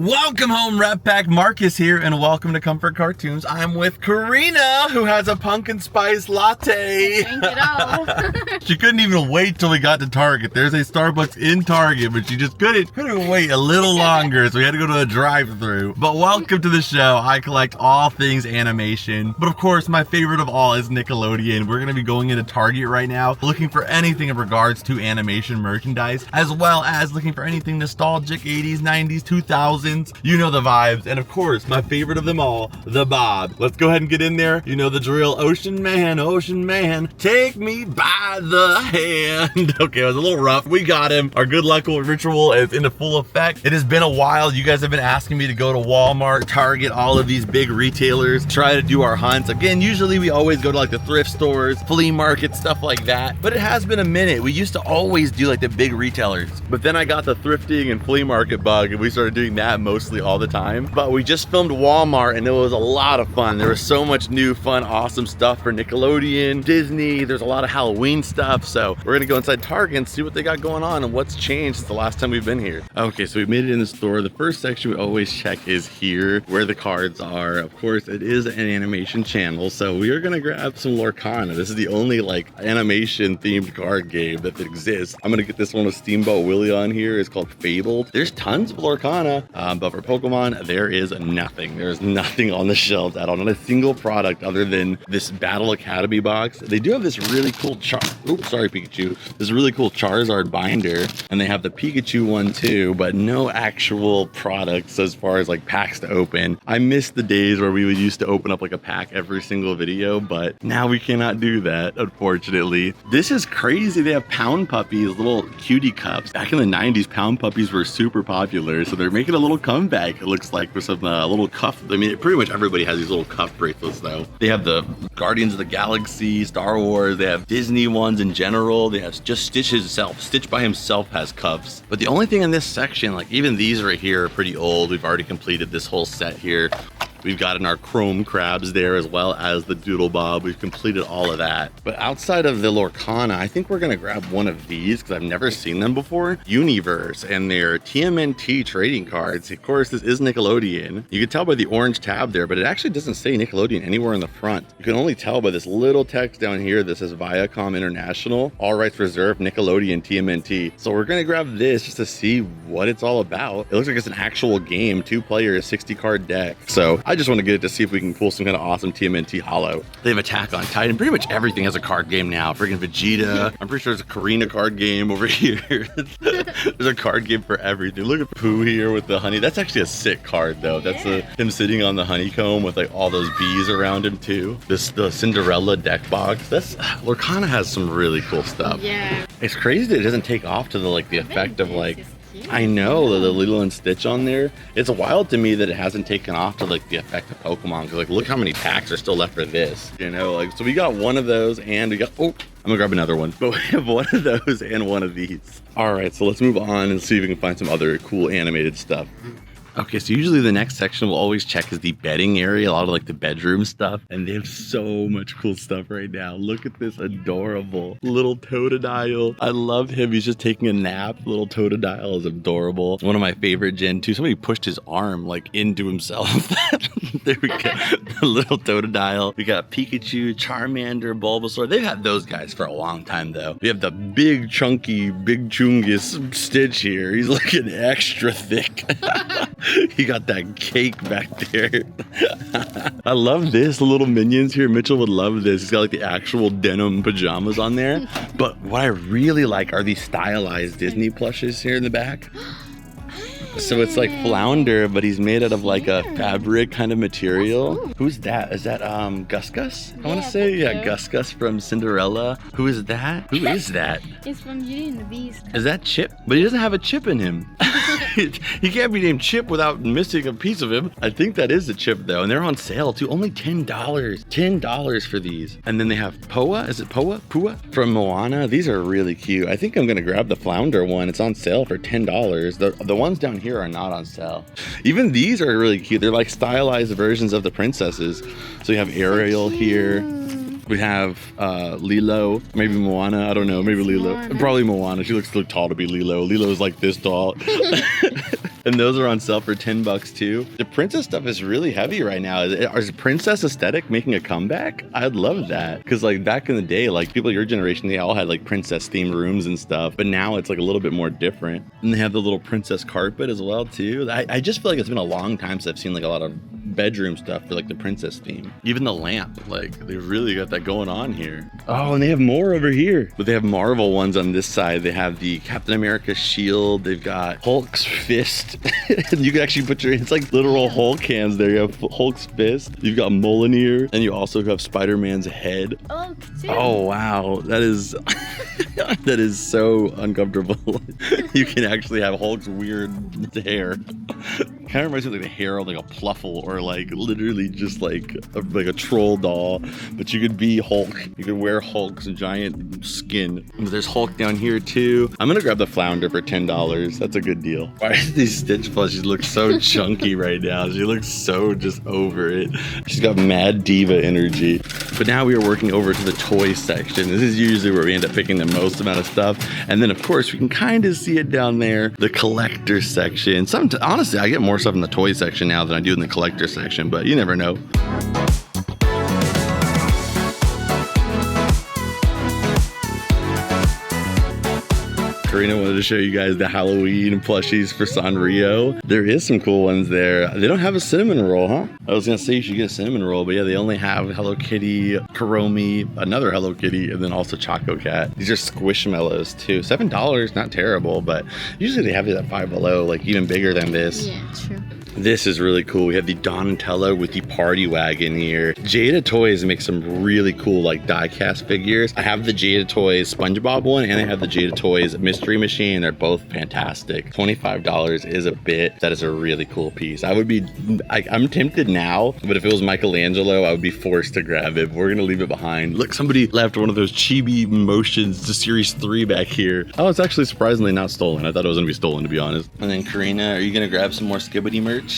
Welcome home, Rep Pack. Marcus here, and welcome to Comfort Cartoons. I'm with Karina, who has a pumpkin spice latte. Drink it all. She couldn't even wait till we got to Target. There's a Starbucks in Target, but she just couldn't wait a little longer, so we had to go to a drive-thru. But welcome to the show. I collect all things animation, but of course, my favorite of all is Nickelodeon. We're gonna be going into Target right now, looking for anything in regards to animation merchandise, as well as looking for anything nostalgic, 80s, 90s, 2000s. You know the vibes, and of course, my favorite of them all, the Bob. Let's go ahead and get in there. You know the drill. Ocean man, take me by the hand. Okay, it was a little rough. We got him. Our good luck ritual is into full effect. It has been a while. You guys have been asking me to go to Walmart, Target, all of these big retailers, try to do our hunts. Again, usually we always go to like the thrift stores, flea markets, stuff like that. But it has been a minute. We used to always do like the big retailers. But then I got the thrifting and flea market bug, and we started doing that mostly all the time. But we just filmed Walmart, and it was a lot of fun. There was so much new, fun, awesome stuff for Nickelodeon, Disney. There's a lot of Halloween stuff. So we're gonna go inside Target and see what they got going on and what's changed since the last time we've been here. Okay, so we made it in the store. The first section we always check is here, where the cards are. Of course, it is an animation channel, so we are gonna grab some Lorcana. This is the only like animation themed card game that exists. I'm gonna get this one with Steamboat Willie on here. It's called Fabled. There's tons of Lorcana. But for Pokemon, there is nothing. There's nothing on the shelves at all. Not a single product other than this Battle Academy box. They do have this really cool Pikachu. This really cool Charizard binder, and they have the Pikachu one too, but no actual products as far as like packs to open. I miss the days where we would used to open up like a pack every single video, but now we cannot do that, unfortunately. This is crazy. They have Pound Puppies, little cutie cups. Back in the 90s, Pound Puppies were super popular, so they're making a little comeback, it looks like, with some little cuff. I mean, pretty much everybody has these little cuff bracelets though. They have the Guardians of the Galaxy, Star Wars, they have Disney ones in general. They have just Stitch himself. Stitch by himself has cuffs. But the only thing in this section, like even these right here are pretty old. We've already completed this whole set here. We've gotten our chrome crabs there, as well as the Doodle Bob. We've completed all of that. But outside of the Lorcana, I think we're gonna grab one of these because I've never seen them before. Universe and their TMNT trading cards. Of course, this is Nickelodeon. You can tell by the orange tab there, but it actually doesn't say Nickelodeon anywhere in the front. You can only tell by this little text down here that says Viacom International, all rights reserved, Nickelodeon TMNT. So we're gonna grab this just to see what it's all about. It looks like it's an actual game, 2 players, 60 card deck. So I just want to get it to see if we can pull some kind of awesome TMNT holo. They have Attack on Titan. Pretty much everything has a card game now. Freaking Vegeta. I'm pretty sure there's a Karina card game over here. There's a card game for everything. Look at Pooh here with the honey. That's actually a sick card though. That's him sitting on the honeycomb with like all those bees around him too. The Cinderella deck box. Lorcana has some really cool stuff. Yeah. It's crazy that it doesn't take off to the effect of like, I know, the Lilo and Stitch on there. It's wild to me that it hasn't taken off to like the effect of Pokemon, because like look how many packs are still left for this, you know. Like, so we got one of those, and we got, I'm gonna grab another one, but we have one of those and one of these. All right, so let's move on and see if we can find some other cool animated stuff. Okay, so usually the next section we'll always check is the bedding area, a lot of like the bedroom stuff, and they have so much cool stuff right now. Look at this adorable little Totodile. I love him. He's just taking a nap. Little Totodile is adorable. One of my favorite Gen 2. Somebody pushed his arm like into himself. There we go. Little Totodile. We got Pikachu, Charmander, Bulbasaur. They've had those guys for a long time though. We have the big chunky, big chungus Stitch here. He's looking extra thick. He got that cake back there. I love this. The little minions here. Mitchell would love this. He's got like the actual denim pajamas on there. But what I really like are these stylized Disney plushes here in the back. So it's like Flounder, but he's made out of like a fabric kind of material. Cool. Who's that? Is that Gus Gus? I want to say, yeah, Gus Gus from Cinderella. Who is that? Who is that? It's from Beauty and the Beast. Is that Chip? But he doesn't have a chip in him. He can't be named Chip without missing a piece of him. I think that is a Chip though, and they're on sale too. Only $10. $10 for these. And then they have Poa. Is it Poa? Pua? From Moana. These are really cute. I think I'm gonna grab the Flounder one. It's on sale for $10. The ones down here are not on sale. Even these are really cute. They're like stylized versions of the princesses. So you have Ariel here. We have Lilo, maybe Moana, I don't know, maybe Lilo. Probably Moana. She looks too tall to be Lilo. Lilo's like this tall. And those are on sale for 10 bucks too. The princess stuff is really heavy right now. Is princess aesthetic making a comeback? I'd love that. Because like back in the day, like people your generation, they all had like princess themed rooms and stuff. But now it's like a little bit more different. And they have the little princess carpet as well too. I just feel like it's been a long time since I've seen like a lot of bedroom stuff for like the princess theme. Even the lamp, like they've really got that going on here. Oh, and they have more over here. But they have Marvel ones on this side. They have the Captain America shield. They've got Hulk's fist. And you can actually put it's like literal Hulk hands there. You have Hulk's fist. You've got Mjolnir. And you also have Spider-Man's head. Oh, oh wow. That is that is so uncomfortable. You can actually have Hulk's weird hair. Kind of reminds me of like the hair of like a Pluffle or like literally just like a troll doll. But you could be Hulk. You could wear Hulk's giant skin. But there's Hulk down here too. I'm gonna grab the flounder for $10. That's a good deal. Why do these Stitch plushies look so chunky right now? She looks so just over it. She's got mad diva energy. But now we are working over to the toy section. This is usually where we end up picking the most amount of stuff. And then of course we can kind of see it down there, the collector section. Honestly, I get more stuff in the toy section now than I do in the collector section, but you never know. Karina wanted to show you guys the Halloween plushies for Sanrio. There is some cool ones there. They don't have a cinnamon roll, huh? I was gonna say you should get a cinnamon roll, but yeah, they only have Hello Kitty, Kuromi, another Hello Kitty, and then also Choco Cat. These are Squishmallows too. $7, not terrible, but usually they have it at Five Below, like even bigger than this. Yeah, true. This is really cool. We have the Donatello with the party wagon here. Jada Toys makes some really cool like die-cast figures. I have the Jada Toys SpongeBob one and I have the Jada Toys Mystery Machine. They're both fantastic. $25 is a bit. That is a really cool piece. I'm tempted now, but if it was Michelangelo, I would be forced to grab it. But we're gonna leave it behind. Look, somebody left one of those Chibi Motions to Series 3 back here. Oh, it's actually surprisingly not stolen. I thought it was gonna be stolen, to be honest. And then Karina, are you gonna grab some more Skibbity merch?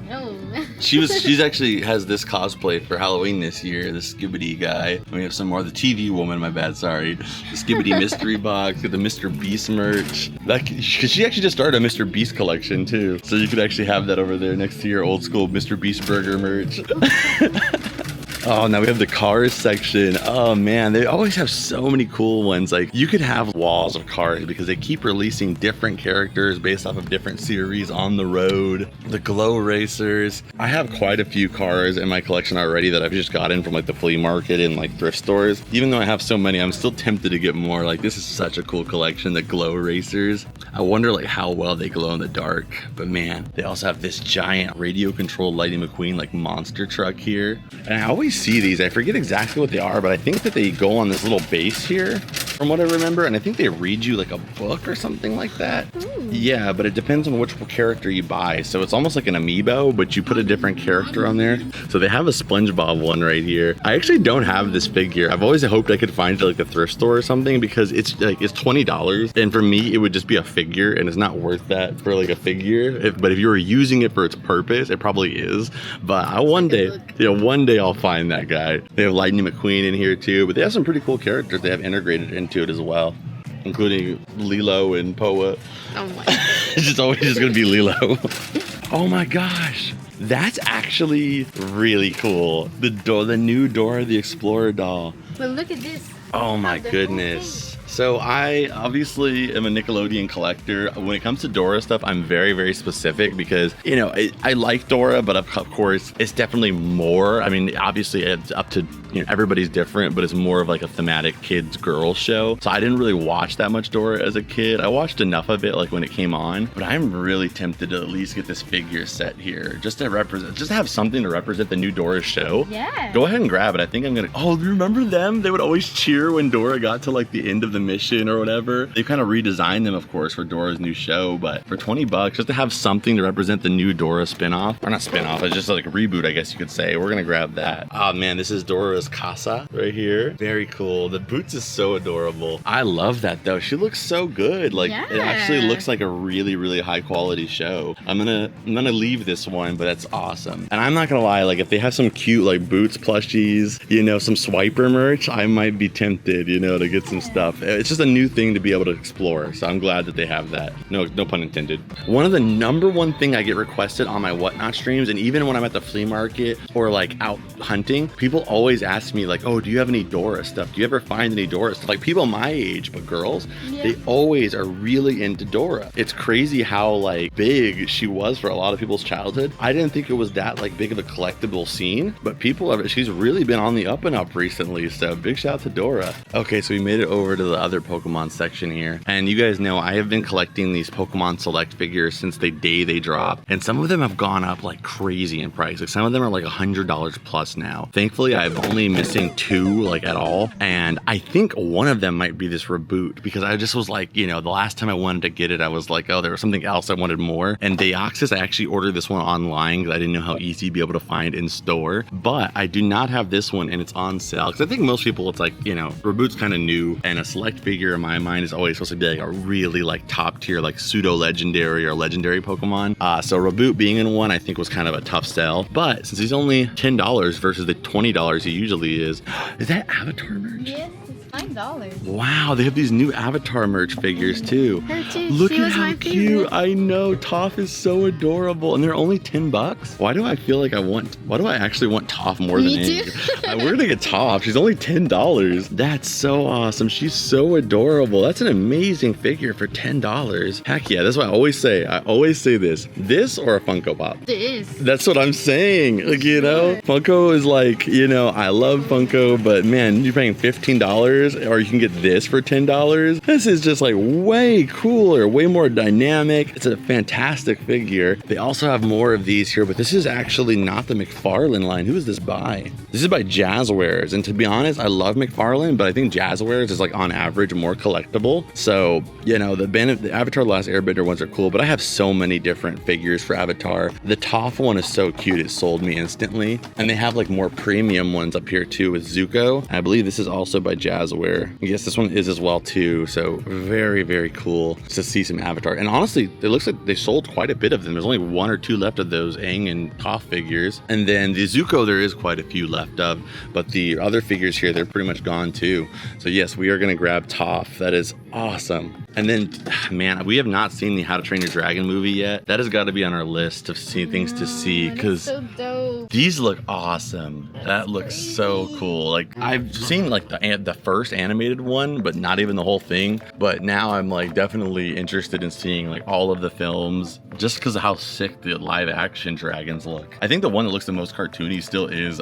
No. She's actually has this cosplay for Halloween this year, the Skibbity guy. We have some more, the TV woman, my bad, sorry. The Skibbity mystery box, the Mr. Beast merch. Cause she actually just started a Mr. Beast collection too. So you could actually have that over there next to your old school Mr. Beast burger merch. Oh, now we have the cars section. Oh man, they always have so many cool ones. Like you could have walls of cars because they keep releasing different characters based off of different series on the road. The glow racers. I have quite a few cars in my collection already that I've just gotten from like the flea market and like thrift stores. Even though I have so many, I'm still tempted to get more. Like this is such a cool collection, the glow racers. I wonder like how well they glow in the dark. But man, they also have this giant radio controlled Lightning McQueen like monster truck here. And I always see these. I forget exactly what they are, but I think that they go on this little base here from what I remember, and I think they read you like a book or something like that. Ooh. Yeah, but it depends on which character you buy. So it's almost like an amiibo, but you put a different character on there. So they have a SpongeBob one right here. I actually don't have this figure. I've always hoped I could find it at like a thrift store or something because it's $20, and for me it would just be a figure, and it's not worth that for like a figure. But if you were using it for its purpose, it probably is. But one day I'll find that guy. They have Lightning McQueen in here too, but they have some pretty cool characters they have integrated into it as well, including Lilo and Poa. Oh my God. It's always just gonna be Lilo. Oh my gosh, that's actually really cool. The new Dora the Explorer doll. But look at this. Oh my goodness. So I obviously am a Nickelodeon collector. When it comes to Dora stuff, I'm very, very specific because, you know, I like Dora, but of course it's definitely more. I mean, obviously it's up to, you know, everybody's different, but it's more of like a thematic kids girls show. So I didn't really watch that much Dora as a kid. I watched enough of it like when it came on, but I'm really tempted to at least get this figure set here just to have something to represent the new Dora show. Yeah. Go ahead and grab it. I think I'm gonna, oh, remember them? They would always cheer when Dora got to like the end of the mission or whatever. They've kind of redesigned them, of course, for Dora's new show, but for $20 just to have something to represent the new Dora spinoff, or not spinoff, it's just like a reboot, I guess you could say. We're gonna grab that. Oh man, this is Dora's casa right here. Very cool. The boots is so adorable. I love that though. She looks so good. Like It actually looks like a really, really high quality show. I'm gonna leave this one, but that's awesome. And I'm not gonna lie, like if they have some cute like boots plushies, you know, some swiper merch, I might be tempted, you know, to get some stuff. it's just a new thing to be able to explore. So I'm glad that they have that. No pun intended. One of the #1 thing I get requested on my Whatnot streams, and even when I'm at the flea market or like out hunting, people always ask me like, oh, do you have any Dora stuff? Do you ever find any Dora stuff? Like people my age, but girls, they always are really into Dora. It's crazy how like big she was for a lot of people's childhood. I didn't think it was that like big of a collectible scene, but people have, she's really been on the up and up recently. So big shout out to Dora. Okay, so we made it over to the other Pokemon section here. And you guys know I have been collecting these Pokemon Select figures since the day they dropped. And some of them have gone up like crazy in price. Like some of them are like $100 plus now. Thankfully, I'm only missing 2 like at all. And I think one of them might be this reboot because I just was like, you know, the last time I wanted to get it, I was like, oh, there was something else I wanted more. And Deoxys, I actually ordered this one online because I didn't know how easy to be able to find in store. But I do not have this one and it's on sale. Because I think most people, it's like, you know, reboot's kind of new. And a Select figure in my mind is always supposed to be like a really like top tier, like pseudo legendary or legendary Pokemon. So reboot being in one, I think was kind of a tough sell. But since he's only $10 versus the $20 he usually is that Avatar merch? Yes, it's $5. Wow, they have these new Avatar merch figures too. Her too. Look She at was how my cute. favorite. I know, Toph is so adorable. And they're only $10. Why do I feel like why do I actually want Toph more Me than too. Aang? We're gonna get Toph. She's only $10. That's so awesome. She's so adorable. That's an amazing figure for $10. Heck yeah, that's what I always say. I always say this or a Funko Pop. This. That's what I'm saying. Like, you know, Funko is like, you know, I love Funko, but man, you're paying $15 or you can get this for $10. This is just like way cooler, way more dynamic. It's a fantastic figure. They also have more of these here, but this is actually not the McFarlane line. Who is this by? This is by Jazzwares. And to be honest, I love McFarlane, but I think Jazzwares is like on average more collectible. So, you know, the Avatar The Last Airbender ones are cool, but I have so many different figures for Avatar. The Toph one is so cute, it sold me instantly. And they have like more premium ones up here too with Zuko. I believe this is also by Jazzware. Yes, this one is as well too. So very, very cool to see some Avatar. And honestly, it looks like they sold quite a bit of them. There's only 1 or 2 left of those Aang and Toph figures. And then the Zuko, there is quite a few left of, but the other figures here, they're pretty much gone too. So yes, we are gonna grab Toph. That is awesome. And then, man, we have not seen the How to Train Your Dragon movie yet. That has got to be on our list of things to see because So dope. these look awesome. That looks so cool. Like I've seen like the first animated one, but not even the whole thing. But now I'm like definitely interested in seeing like all of the films just because of how sick the live action dragons look. I think the one that looks the most cartoony still is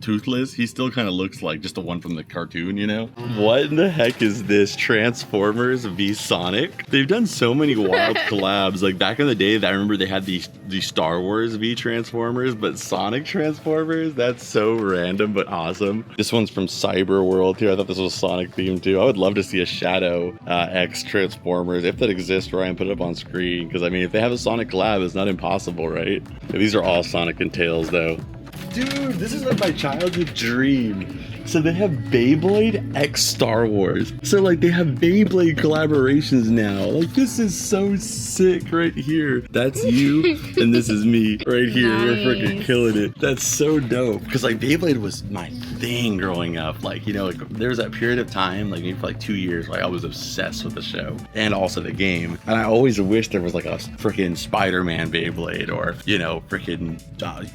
Toothless. He still kind of looks like just the one from the cartoon, you know? What in the heck is this? Transformers v Sonic? They've done so many wild collabs. Like back in the day, I remember they had the Star Wars v Transformers, but Sonic Transformers? That's so random but awesome. This one's from Cyber World here. I thought this was Sonic themed too. I would love to see a Shadow X Transformers, if that exists, Ryan, put it up on screen. Because I mean, if they have a Sonic collab, it's not impossible, right? These are all Sonic and Tails though. Dude, this is like my childhood dream. So they have Beyblade X Star Wars. So like they have Beyblade collaborations now. Like this is so sick right here. That's you and this is me right here. Nice. We're freaking killing it. That's so dope. Because like Beyblade was my thing growing up. Like, you know, like there was that period of time, like maybe for like 2 years, like I was obsessed with the show and also the game. And I always wished there was like a freaking Spider-Man Beyblade or, you know, freaking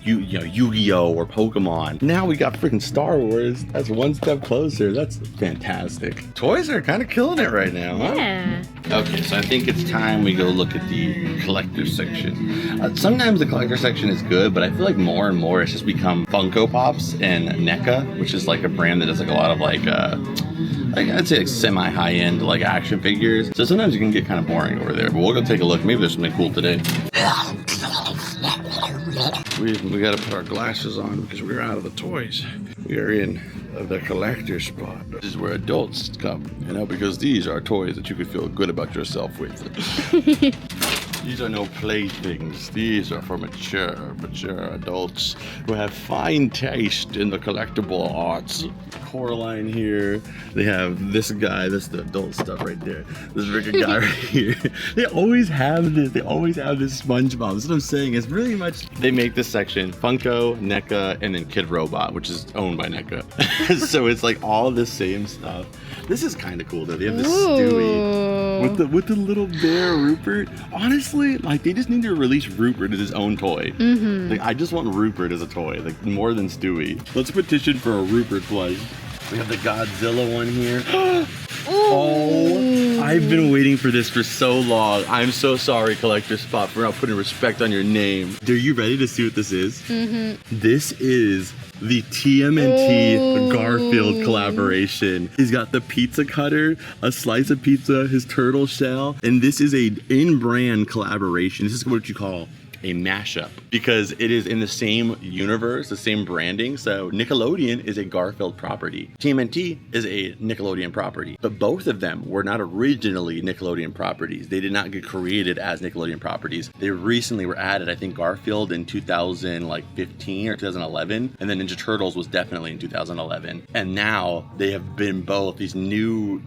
Yu-Gi-Oh or Pokemon. Now we got freaking Star Wars. That's one step closer. That's fantastic. Toys are kind of killing it right now, huh? Yeah. Okay, so I think it's time we go look at the collector section. Sometimes the collector section is good, but I feel like more and more it's just become Funko Pops and NECA, which is like a brand that does like a lot of like I'd say like semi-high-end like action figures. So sometimes it can get kind of boring over there, but we'll go take a look. Maybe there's something cool today. We got to put our glasses on because we're out of the toys. We are in the collector spot. This is where adults come, you know, because these are toys that you could feel good about yourself with. These are no playthings. These are for mature adults who have fine taste in the collectible arts. Coraline here. They have this guy. This is the adult stuff right there. This freaking guy right here. They always have this. They always have this SpongeBob. That's what I'm saying. It's really much. They make this section Funko, NECA, and then Kid Robot, which is owned by NECA. So it's like all the same stuff. This is kind of cool though. They have this Stewie with the little bear Rupert. Honestly, like they just need to release Rupert as his own toy. Like I just want Rupert as a toy, like more than Stewie. Let's petition for a Rupert plush. We have the Godzilla one here. Oh, I've been waiting for this for so long. I'm so sorry, Collector Spot, for not putting respect on your name. Are you ready to see what this is? This is the TMNT Garfield collaboration. He's got the pizza cutter, a slice of pizza, his turtle shell, and this is a in-brand collaboration. This is what you call a mashup because it is in the same universe, the same branding. So Nickelodeon is a Garfield property. TMNT is a Nickelodeon property, but both of them were not originally Nickelodeon properties. They did not get created as Nickelodeon properties. They recently were added. I think Garfield in 2015 or 2011, and then Ninja Turtles was definitely in 2011. And now they have been both these new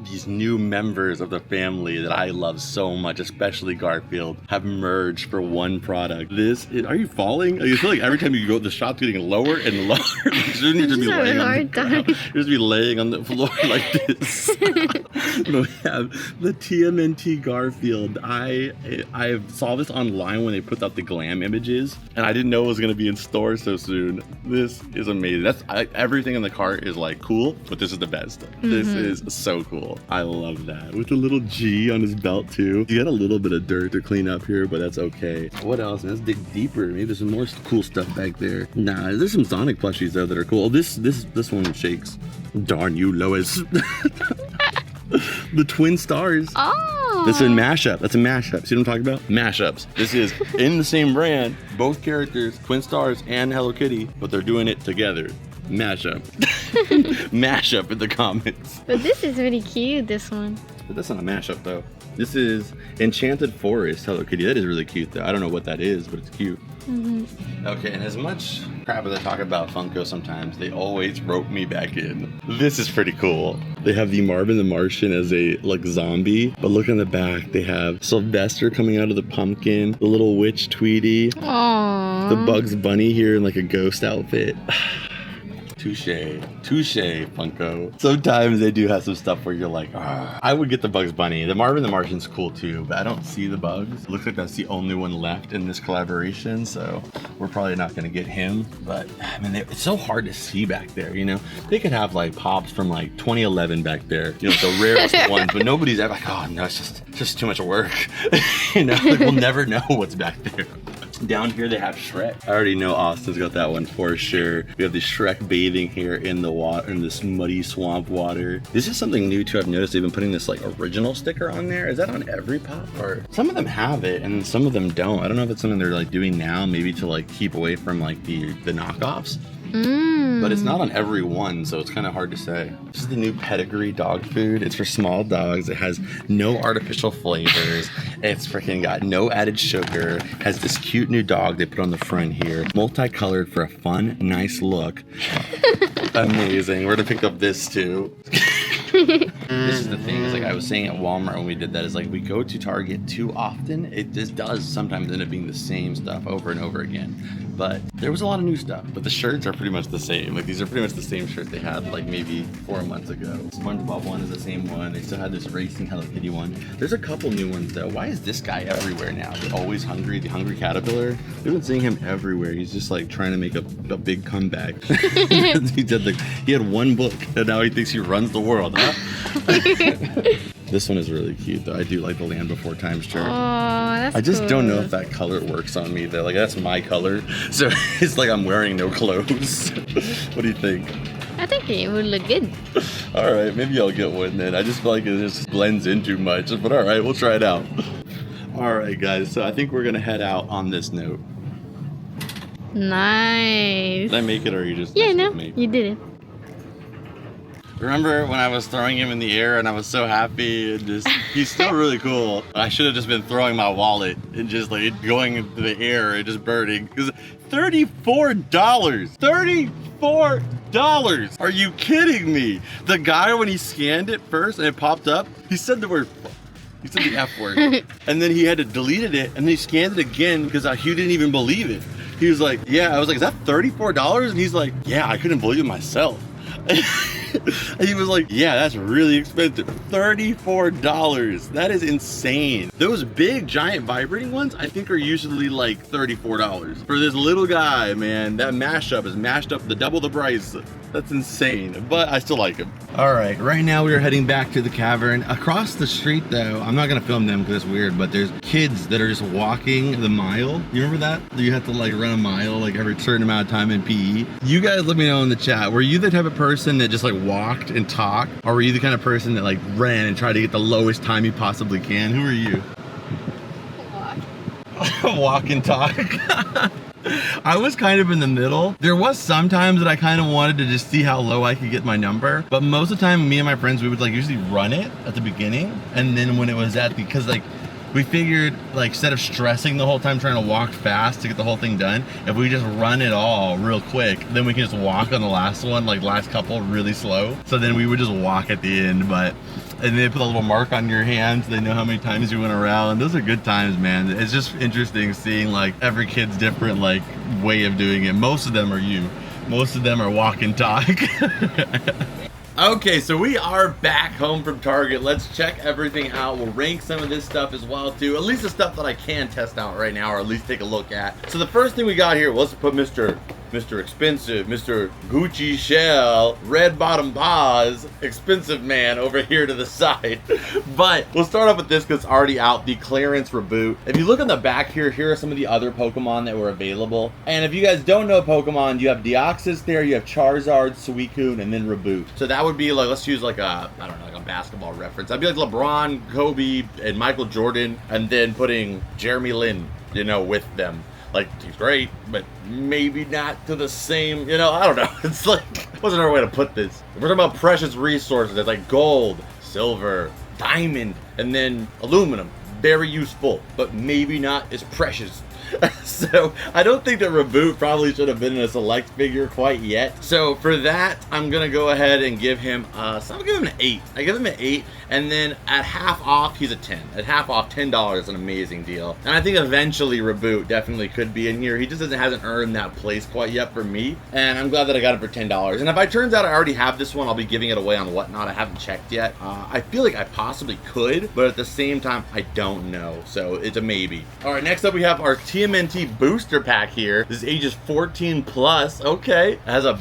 members of the family that I love so much, especially Garfield, have merged for one product. Are you falling? I feel like every time you go, the shot's getting lower and lower. You need to be laying on the ground. You just be laying on the floor like this. We have the TMNT Garfield. I saw this online when they put out the glam images, and I didn't know it was gonna be in store so soon. This is amazing. Everything in the cart is like cool, but this is the best. This is so cool. I love that. With the little G on his belt too. You got a little bit of dirt to clean up here, but that's okay. What else? Let's dig deeper. Maybe there's some more cool stuff back there. Nah, there's some Sonic plushies though that are cool. This one shakes. Darn you, Lois. The twin stars. Oh. This is a mashup. That's a mashup. See what I'm talking about? Mashups. This is in the same brand, both characters, twin stars and Hello Kitty, but they're doing it together. Mashup. Mashup in the comments. But this is really cute, this one. But that's not a mashup though. This is Enchanted Forest Hello Kitty. That is really cute though. I don't know what that is, but it's cute. Okay, and as much crap as I talk about Funko sometimes, they always rope me back in. This is pretty cool. They have the Marvin the Martian as a like zombie, but look in the back. They have Sylvester coming out of the pumpkin, the little witch Tweety, Aww. the Bugs Bunny here in like a ghost outfit. Touche, Funko. Sometimes they do have some stuff where you're like, ah. I would get the Bugs Bunny. The Marvin the Martian's cool too, but I don't see the bugs. It looks like that's the only one left in this collaboration, so we're probably not gonna get him. But I mean, it's so hard to see back there, you know? They could have like pops from like 2011 back there, you know, the rarest ones, but nobody's ever like, oh no, it's just too much work. You know, like, we'll never know what's back there. Down here they have Shrek. I already know Austin's got that one for sure. We have the Shrek bathing here in the water, in this muddy swamp water. This is something new too. I've noticed they've been putting this like original sticker on there. Is that on every pop? Or some of them have it and some of them don't. I don't know if it's something they're like doing now, maybe to like keep away from like the knockoffs. But it's not on every one, so it's kind of hard to say. This is the new Pedigree dog food. It's for small dogs. It has no artificial flavors. It's freaking got no added sugar. Has this cute new dog they put on the front here. Multicolored for a fun, nice look. Amazing. We're gonna pick up this too. This is the thing, is like I was saying at Walmart when we did that, is like we go to Target too often. It just does sometimes end up being the same stuff over and over again. But there was a lot of new stuff, but the shirts are pretty much the same. Like these are pretty much the same shirts they had like maybe 4 months ago. SpongeBob one is the same one. They still had this racing Hello Kitty one. There's a couple new ones though. Why is this guy everywhere now? The Always Hungry, the Hungry Caterpillar. We've been seeing him everywhere. He's just like trying to make a big comeback. He had one book and now he thinks he runs the world, huh? This one is really cute though. I do like the Land Before Time shirt. Oh, that's I just cool. don't know if that color works on me though. Like that's my color. So it's like I'm wearing no clothes. What do you think? I think it would look good. All right, maybe I'll get one then. I just feel like it just blends in too much, but all right, we'll try it out. All right, guys, so I think we're gonna head out on this note. Nice. Did I make it or you just Yeah, messed no, with me? you did it. Remember when I was throwing him in the air and I was so happy and just, he's still really cool. I should have just been throwing my wallet and just like going into the air and just burning. Because $34. $34. Are you kidding me? The guy, when he scanned it first and it popped up, he said the word fuck. He said the F word. And then he had to delete it and then he scanned it again because he didn't even believe it. He was like, yeah, I was like, is that $34? And he's like, yeah, I couldn't believe it myself. And he was like, yeah, that's really expensive. $34. That is insane. Those big giant vibrating ones, I think are usually like $34. For this little guy, man, that mashup is mashed up the double the price. That's insane, but I still like him. All right, right now we are heading back to the cavern. Across the street though, I'm not gonna film them because it's weird, but there's kids that are just walking the mile. You remember that? You have to like run a mile like every certain amount of time in PE. You guys let me know in the chat, were you the type of person that just like walked and talked? Or were you the kind of person that like ran and tried to get the lowest time you possibly can? Who are you? Walk and talk. I was kind of in the middle. There was some times that I kind of wanted to just see how low I could get my number, but most of the time me and my friends, we would like usually run it at the beginning, and then when it was because like we figured like instead of stressing the whole time trying to walk fast to get the whole thing done, if we just run it all real quick, then we can just walk on the last one, like last couple really slow. So then we would just walk at the end, and they put a little mark on your hands. They know how many times you went around. Those are good times, man. It's just interesting seeing like every kid's different like way of doing it. Most of them are you. Most of them are walk and talk. Okay, so we are back home from Target. Let's check everything out. We'll rank some of this stuff as well too. At least the stuff that I can test out right now, or at least take a look at. So the first thing we got here, let's put Mr. Expensive, Mr. Gucci Shell, Red Bottom Paws, Expensive Man over here to the side. But we'll start off with this because it's already out, the clearance reboot. If you look on the back here, here are some of the other Pokemon that were available. And if you guys don't know Pokemon, you have Deoxys there, you have Charizard, Suicune, and then Reboot. So that would be like, let's use like a, I don't know, like a basketball reference. That'd be like LeBron, Kobe, and Michael Jordan, and then putting Jeremy Lin, you know, with them. Like, he's great, but maybe not to the same, you know, I don't know. It's like, what's another way to put this? We're talking about precious resources. It's like gold, silver, diamond, and then aluminum. Very useful, but maybe not as precious. So I don't think that Reboot probably should have been in a select figure quite yet. So for that, I'm gonna go ahead and give him so I'm gonna give him an 8. I give him an 8, and then at half off he's a 10. At half off, $10 is an amazing deal. And I think eventually Reboot definitely could be in here. He just hasn't earned that place quite yet for me, and I'm glad that I got him for $10. And if it turns out I already have this one, I'll be giving it away on Whatnot. I haven't checked yet. I feel like I possibly could, but at the same time I don't know, so it's a maybe. All right, next up we have our TMNT booster pack here. This is ages 14 plus. Okay, it has a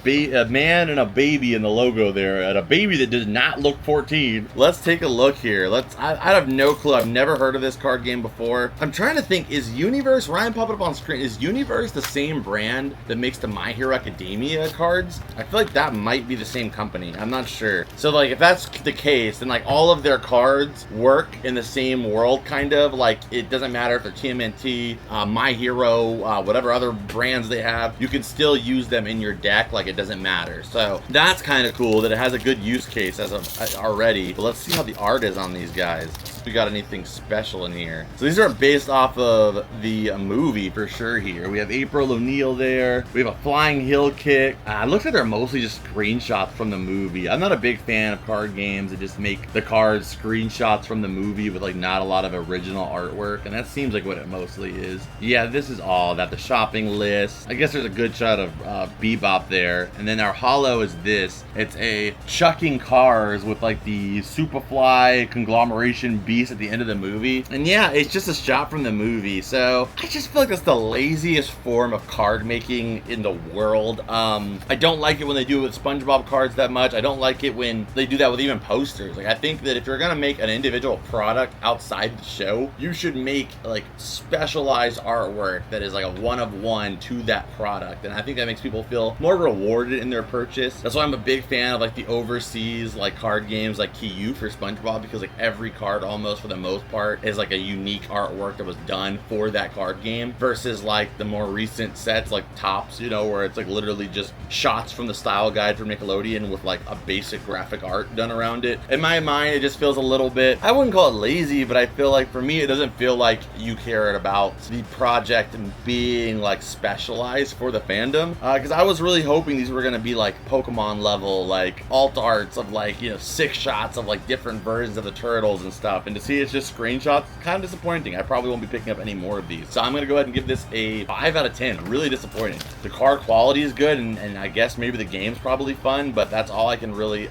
man and a baby in the logo there, and a baby that does not look 14. Let's take a look here. I have no clue. I've never heard of this card game before. I'm trying to think, is Universe, Ryan popped up on screen, is Universe the same brand that makes the My Hero Academia cards? I feel like that might be the same company. I'm not sure. So like if that's the case, then like all of their cards work in the same world, kind of. Like it doesn't matter if they're TMNT, My Hero, whatever other brands they have, you can still use them in your deck, like it doesn't matter. So that's kind of cool that it has a good use case as of already. But let's see how the art is on these guys. If we got anything special in here. So these are based off of the movie for sure here. We have April O'Neil there. We have a flying hill kick. It looks like they're mostly just screenshots from the movie. I'm not a big fan of card games that just make the cards screenshots from the movie with like not a lot of original artwork, and that seems like what it mostly is. Yeah, this is all that. The shopping list. I guess there's a good shot of Bebop there. And then our holo is this. It's a chucking cars with like the Superfly conglomeration beast at the end of the movie. And yeah, it's just a shot from the movie. So I just feel like that's the laziest form of card making in the world. I don't like it when they do it with SpongeBob cards that much. I don't like it when they do that with even posters. Like I think that if you're gonna make an individual product outside the show, you should make like specialized artwork that is like a one-of-one to that product, and I think that makes people feel more rewarded in their purchase. That's why I'm a big fan of like the overseas like card games like KU for SpongeBob, because like every card almost almost for the most part is like a unique artwork that was done for that card game versus like the more recent sets like Tops, you know, where it's like literally just shots from the style guide from Nickelodeon with like a basic graphic art done around it. In my mind, it just feels a little bit, I wouldn't call it lazy, but I feel like for me, it doesn't feel like you cared about the project and being like specialized for the fandom. Because I was really hoping these were going to be like Pokemon level, like alt arts of like, you know, 6 shots of like different versions of the turtles and stuff. And to see it's just screenshots, kind of disappointing. I probably won't be picking up any more of these. So I'm going to go ahead and give this a 5 out of 10. Really disappointing. The card quality is good, and I guess maybe the game's probably fun, but that's all I can really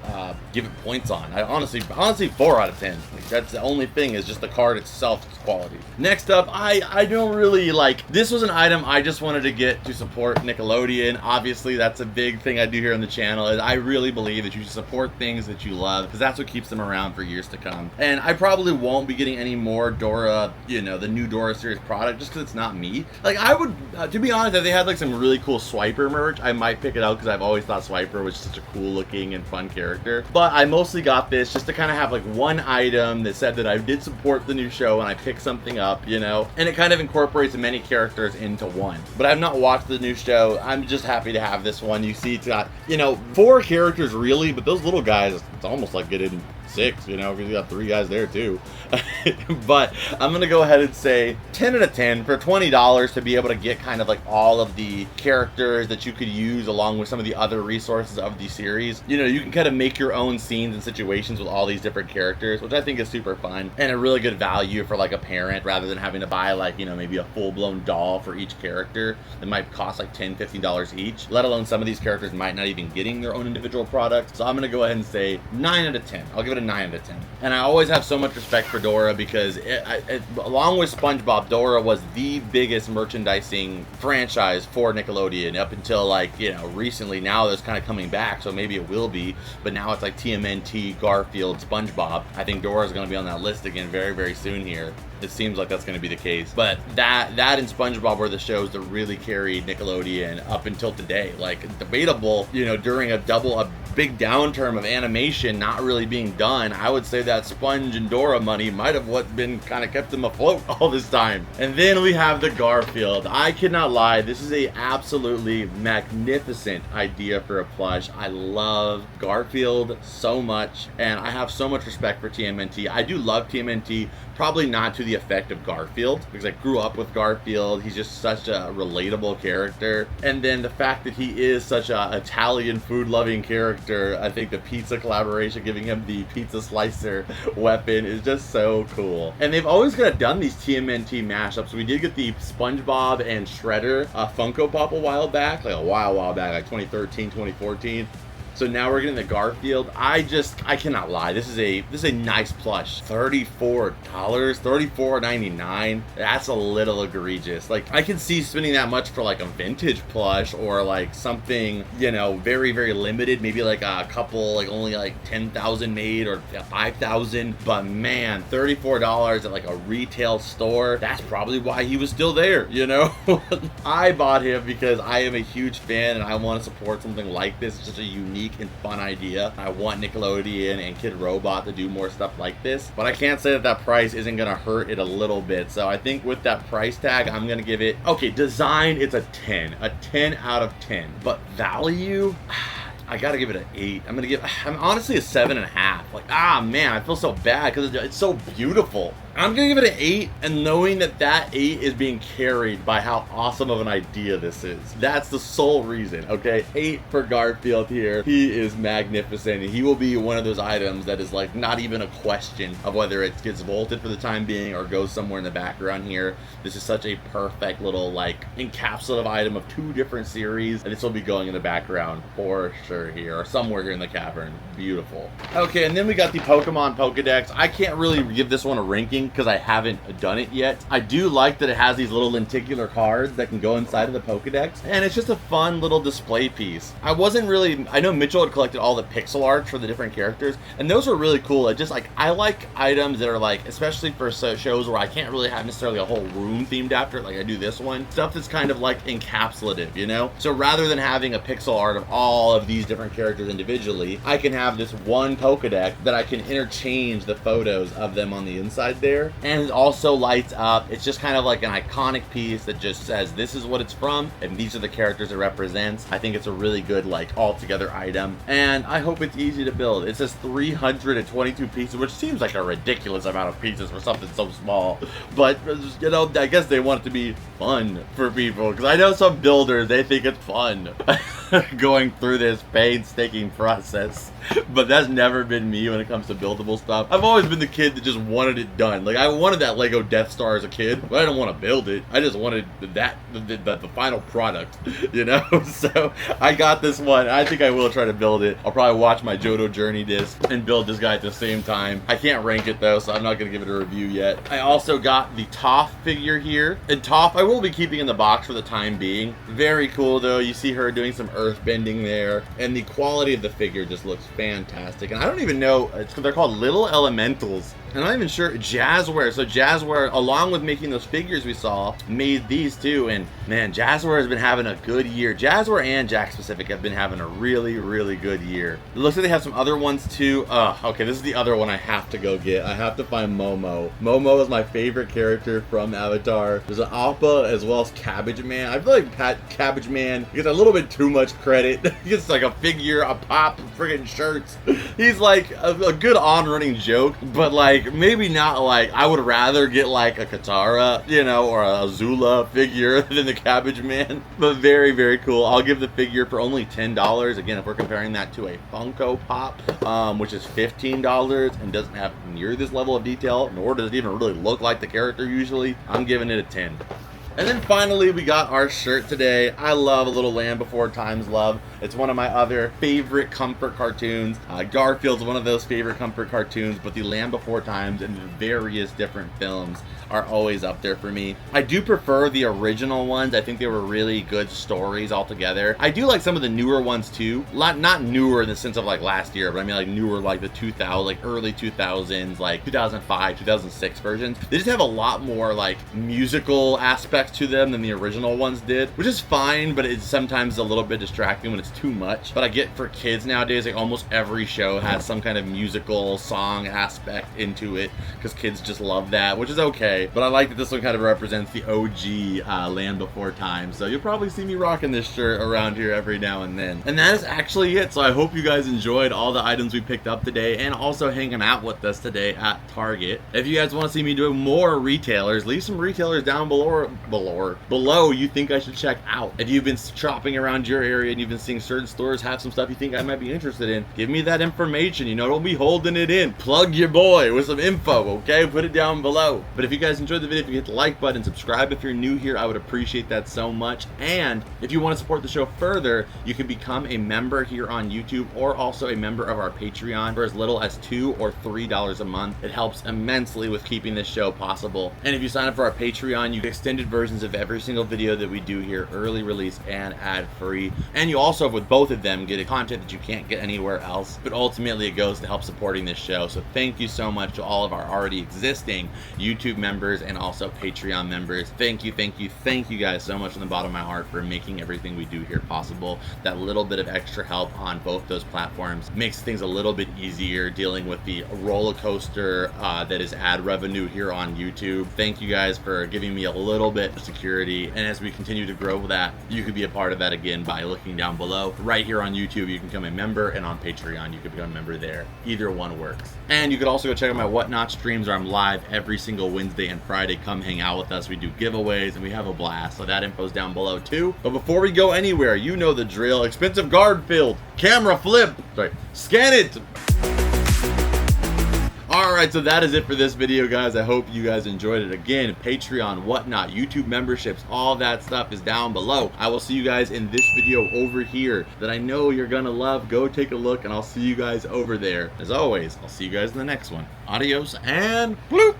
give it points on. I honestly 4 out of 10. Like, that's the only thing, is just the card itself quality. Next up, I don't really like, this was an item I just wanted to get to support Nickelodeon. Obviously, that's a big thing I do here on the channel, is I really believe that you should support things that you love, because that's what keeps them around for years to come. And I probably won't be getting any more Dora, you know, the new Dora series product, just because it's not me. Like, I would, to be honest, if they had like some really cool Swiper merch, I might pick it out, because I've always thought Swiper was such a cool looking and fun character. But I mostly got this just to kind of have like one item that said that I did support the new show and I picked something up, you know, and it kind of incorporates many characters into one. But I've not watched the new show. I'm just happy to have this one. You see, it's got, you know, 4 characters really, but those little guys, it's almost like getting 6, you know, because you got 3 guys there too. But I'm gonna go ahead and say 10 out of 10 for $20 to be able to get kind of like all of the characters that you could use along with some of the other resources of the series. You know, you can kind of make your own scenes and situations with all these different characters, which I think is super fun and a really good value for like a parent, rather than having to buy like, you know, maybe a full-blown doll for each character that might cost like $10, $15 each, let alone some of these characters might not even getting their own individual product. So I'm gonna go ahead and say 9 out of 10. I'll give it a 9 out of 10. And I always have so much respect for Dora, because along with SpongeBob, Dora was the biggest merchandising franchise for Nickelodeon up until like, you know, recently. Now it's kind of coming back, so maybe it will be, but now it's like TMNT, Garfield, SpongeBob. I think Dora's going to be on that list again very, very soon here. It seems like that's going to be the case. But that and SpongeBob were the shows that really carried Nickelodeon up until today. Like, debatable, you know, during a big downturn of animation not really being done, I would say that Sponge and Dora money might have what been kind of kept them afloat all this time. And then we have the Garfield. I cannot lie, this is a absolutely magnificent idea for a plush. I love Garfield so much, and I have so much respect for TMNT. I do love TMNT, probably not to the effect of Garfield, because I grew up with Garfield. He's just such a relatable character. And then the fact that he is such a Italian food loving character, I think the pizza collaboration, giving him the pizza slicer weapon, is just so cool. And they've always kind of done these TMNT mashups. We did get the SpongeBob and Shredder Funko Pop a while back, like like 2013, 2014. So now we're getting the Garfield. I cannot lie. This is a nice plush. $34, $34.99. That's a little egregious. Like, I can see spending that much for like a vintage plush, or like something, you know, very, very limited. Maybe like a couple, like only like 10,000 made, or 5,000. But man, $34 at like a retail store. That's probably why he was still there, you know? I bought him because I am a huge fan and I want to support something like this. It's just a unique and fun idea. I want Nickelodeon and Kid Robot to do more stuff like this, but I can't say that price isn't gonna hurt it a little bit. So I think with that price tag, I'm gonna give it, okay, design, it's a 10 out of 10, but value, I gotta give it an 8. I'm honestly a 7.5. Like, man, I feel so bad because it's so beautiful. I'm gonna give it an 8, and knowing that 8 is being carried by how awesome of an idea this is. That's the sole reason, okay? 8 for Garfield here. He is magnificent. He will be one of those items that is like not even a question of whether it gets vaulted for the time being or goes somewhere in the background here. This is such a perfect little like encapsulative item of 2 different series, and this will be going in the background for sure here, or somewhere here in the cavern. Beautiful. Okay, and then we got the Pokemon Pokedex. I can't really give this one a ranking waiting because I haven't done it yet. I do like that it has these little lenticular cards that can go inside of the Pokedex, and it's just a fun little display piece. I know Mitchell had collected all the pixel art for the different characters, and those were really cool. I like items that are like, especially for shows where I can't really have necessarily a whole room themed after it, like I do this one. Stuff that's kind of like encapsulative, you know? So rather than having a pixel art of all of these different characters individually, I can have this one Pokedex that I can interchange the photos of them on the inside there. And it also lights up. It's just kind of like an iconic piece that just says this is what it's from and these are the characters it represents. I think it's a really good like all together item, and I hope it's easy to build. It says 322 pieces, which seems like a ridiculous amount of pieces for something so small, but you know, I guess they want it to be fun for people, because I know some builders, they think it's fun going through this painstaking process, but that's never been me when it comes to buildable stuff. I've always been the kid that just wanted it done. Like, I wanted that Lego Death Star as a kid, but I didn't want to build it. I just wanted the final product, you know? So I got this one. I think I will try to build it. I'll probably watch my Johto Journey disc and build this guy at the same time. I can't rank it though, so I'm not going to give it a review yet. I also got the Toph figure here, and Toph I will be keeping in the box for the time being. Very cool though. You see her doing some earth bending there, and the quality of the figure just looks fantastic. And I don't even know, they're called Little Elementals. I'm not even sure. Jazzware. So Jazzware, along with making those figures we saw, made these too. And man, Jazzware has been having a good year. Jazzware and Jack Specific have been having a really, really good year. It looks like they have some other ones too. Okay, this is the other one I have to go get. I have to find Momo. Momo is my favorite character from Avatar. There's an Appa as well as Cabbage Man. I feel like Cabbage Man gets a little bit too much credit. He gets like a figure, a pop, friggin' shirts. He's like a good on-running joke, but like, maybe not. Like, I would rather get like a Katara, you know, or a Azula figure than the Cabbage Man. But very, very cool. I'll give the figure for only $10. Again, if we're comparing that to a Funko Pop, which is $15 and doesn't have near this level of detail, nor does it even really look like the character usually, I'm giving it a 10. And then finally, we got our shirt today. I love A Little Land Before Time's Love. It's one of my other favorite comfort cartoons. Garfield's one of those favorite comfort cartoons, but the Land Before Times and the various different films are always up there for me. I do prefer the original ones. I think they were really good stories altogether. I do like some of the newer ones too. Not newer in the sense of like last year, but I mean like newer like the 2000, like early 2000s, like 2005, 2006 versions. They just have a lot more like musical aspects to them than the original ones did, which is fine, but it's sometimes a little bit distracting when it's too much. But I get for kids nowadays, like almost every show has some kind of musical song aspect into it because kids just love that, which is okay. But I like that this one kind of represents the OG Land Before Time. So you'll probably see me rocking this shirt around here every now and then. And that is actually it. So I hope you guys enjoyed all the items we picked up today and also hanging out with us today at Target. If you guys want to see me do more retailers, leave some retailers down below you think I should check out. If you've been shopping around your area and you've been seeing certain stores have some stuff you think I might be interested in, give me that information. You know, don't be holding it in. Plug your boy with some info, okay? Put it down below. But if you guys enjoyed the video, if you hit the like button, subscribe if you're new here, I would appreciate that so much. And if you want to support the show further, you can become a member here on YouTube or also a member of our Patreon for as little as $2 or $3 a month. It helps immensely with keeping this show possible. And if you sign up for our Patreon, you get extended versions of every single video that we do here, early release and ad-free. And you also, with both of them, get content that you can't get anywhere else. But ultimately, it goes to help supporting this show. So thank you so much to all of our already existing YouTube members and also Patreon members. Thank you guys so much from the bottom of my heart for making everything we do here possible. That little bit of extra help on both those platforms makes things a little bit easier dealing with the roller coaster that is ad revenue here on YouTube. Thank you guys for giving me a little bit of security, and as we continue to grow that, you could be a part of that again by looking down below. Right here on YouTube, you can become a member, and on Patreon, you can become a member there. Either one works. And you could also go check out my Whatnot streams where I'm live every single Wednesday and Friday. Come hang out with us. We do giveaways and we have a blast. So that info's down below too. But before we go anywhere, you know the drill. Expensive Garfield, camera flip, scan it. Alright, so that is it for this video, guys. I hope you guys enjoyed it. Again, Patreon, Whatnot, YouTube memberships, all that stuff is down below. I will see you guys in this video over here that I know you're gonna love. Go take a look, and I'll see you guys over there. As always, I'll see you guys in the next one. Adios and bloop!